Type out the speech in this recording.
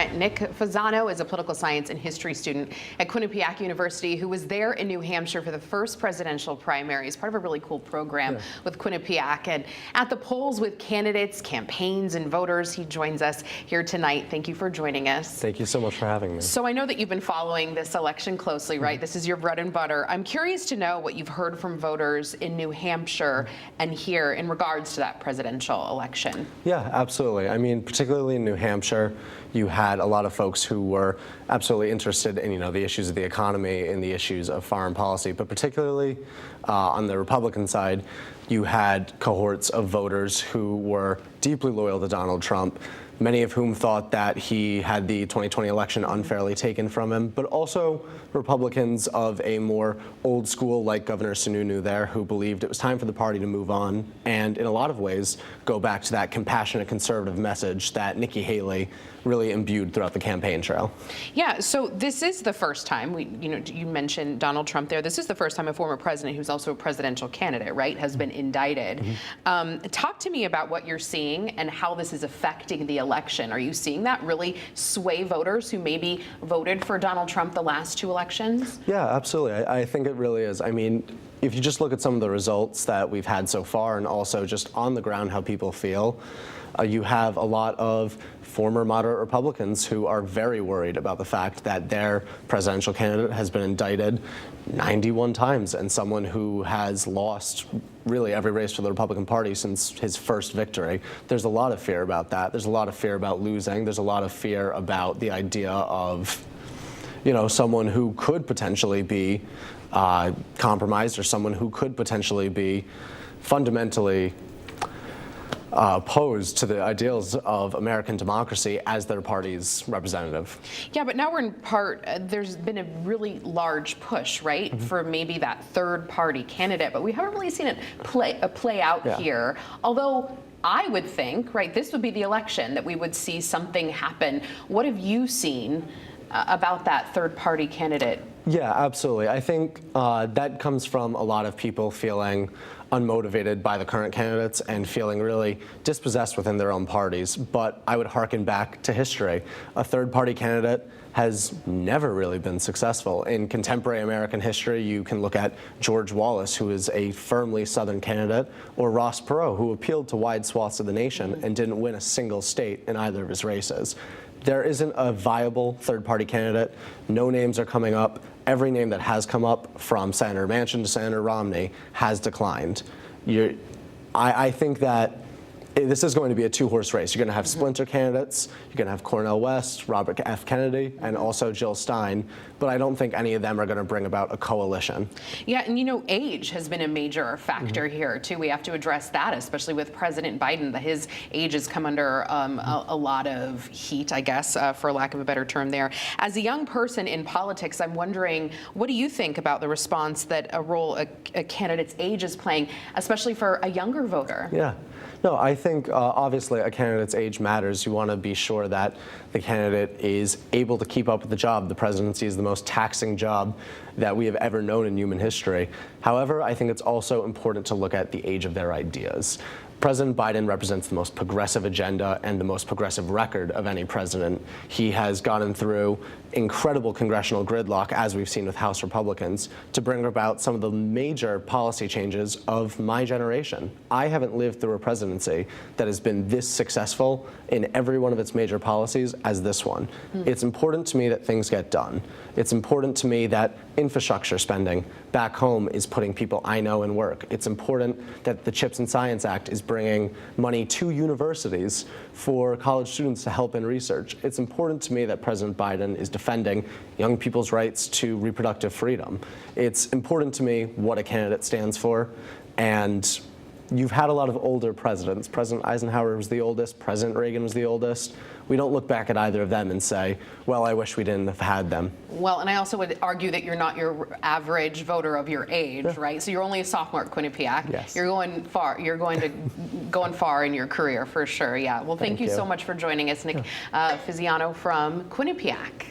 Nick Fizzano is a political science and history student at Quinnipiac University who was there in New Hampshire for the first presidential primary as part of a really cool program with Quinnipiac. And at the polls with candidates, campaigns, and voters, he joins us here tonight. Thank you for joining us. Thank you so much for having me. So I know that you've been following this election closely, right? This is your bread and butter. I'm curious to know what you've heard from voters in New Hampshire and here in regards to that presidential election. Yeah, absolutely. I mean, particularly in New Hampshire, you had a lot of folks who were absolutely interested in, the issues of the economy and the issues of foreign policy, but particularly on the Republican side, you had cohorts of voters who were deeply loyal to Donald Trump, many of whom thought that he had the 2020 election unfairly taken from him, but also Republicans of a more old school like Governor Sununu there who believed it was time for the party to move on and in a lot of ways go back to that compassionate conservative message that Nikki Haley really imbued throughout the campaign trail. Yeah, so this is the first time, you mentioned Donald Trump there, this is the first time a former president who's also a presidential candidate, right, has been indicted. Talk to me about what you're seeing and how this is affecting the election. Are you seeing that really sway voters who maybe voted for Donald Trump the last two elections? Yeah, absolutely. I think it really is. I mean, if you just look at some of the results that we've had so far and also just on the ground how people feel, you have a lot of former moderate Republicans who are very worried about the fact that their presidential candidate has been indicted 91 times and someone who has lost really every race for the Republican Party since his first victory. There's a lot of fear about that. There's a lot of fear about losing. There's a lot of fear about the idea of someone who could potentially be compromised or someone who could potentially be fundamentally opposed to the ideals of American democracy as their party's representative. Yeah, but now we're in part, there's been a really large push, right, for maybe that third party candidate, but we haven't really seen it play out here. Although I would think, right, this would be the election that we would see something happen. What have you seen about that third party candidate? Yeah, absolutely. I think that comes from a lot of people feeling unmotivated by the current candidates and feeling really dispossessed within their own parties. But I would hearken back to history. A third party candidate has never really been successful. In contemporary American history, you can look at George Wallace, who is a firmly Southern candidate, or Ross Perot, who appealed to wide swaths of the nation and didn't win a single state in either of his races. There isn't a viable third-party candidate. No names are coming up. Every name that has come up, from Senator Manchin to Senator Romney, has declined. I think that this is going to be a two-horse race. You're going to have splinter candidates. You're going to have Cornel West, Robert F. Kennedy, and also Jill Stein. But I don't think any of them are going to bring about a coalition. Yeah, and age has been a major factor here, too. We have to address that, especially with President Biden, that his age has come under a lot of heat, I guess, for lack of a better term there. As a young person in politics, I'm wondering, what do you think about the response that a role a candidate's age is playing, especially for a younger voter? Yeah. No, I think obviously a candidate's age matters. You want to be sure that the candidate is able to keep up with the job. The presidency is the most taxing job that we have ever known in human history. However, I think it's also important to look at the age of their ideas. President Biden represents the most progressive agenda and the most progressive record of any president. He has gotten through incredible congressional gridlock, as we've seen with House Republicans, to bring about some of the major policy changes of my generation. I haven't lived through a presidency that has been this successful in every one of its major policies as this one. It's important to me that things get done. It's important to me that infrastructure spending back home is putting people I know in work. It's important that the CHIPS and Science Act is bringing money to universities for college students to help in research. It's important to me that President Biden is defending young people's rights to reproductive freedom. It's important to me what a candidate stands for, and you've had a lot of older presidents. President Eisenhower was the oldest, President Reagan was the oldest. We don't look back at either of them and say, well, I wish we didn't have had them. Well, and I also would argue that you're not your average voter of your age, right? So you're only a sophomore at Quinnipiac. Yes. You're going far. You're going far in your career for sure. Yeah. Well, thank you so much for joining us, Nick Fizzano from Quinnipiac.